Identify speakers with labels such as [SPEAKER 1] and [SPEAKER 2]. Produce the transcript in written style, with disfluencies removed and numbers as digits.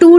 [SPEAKER 1] 2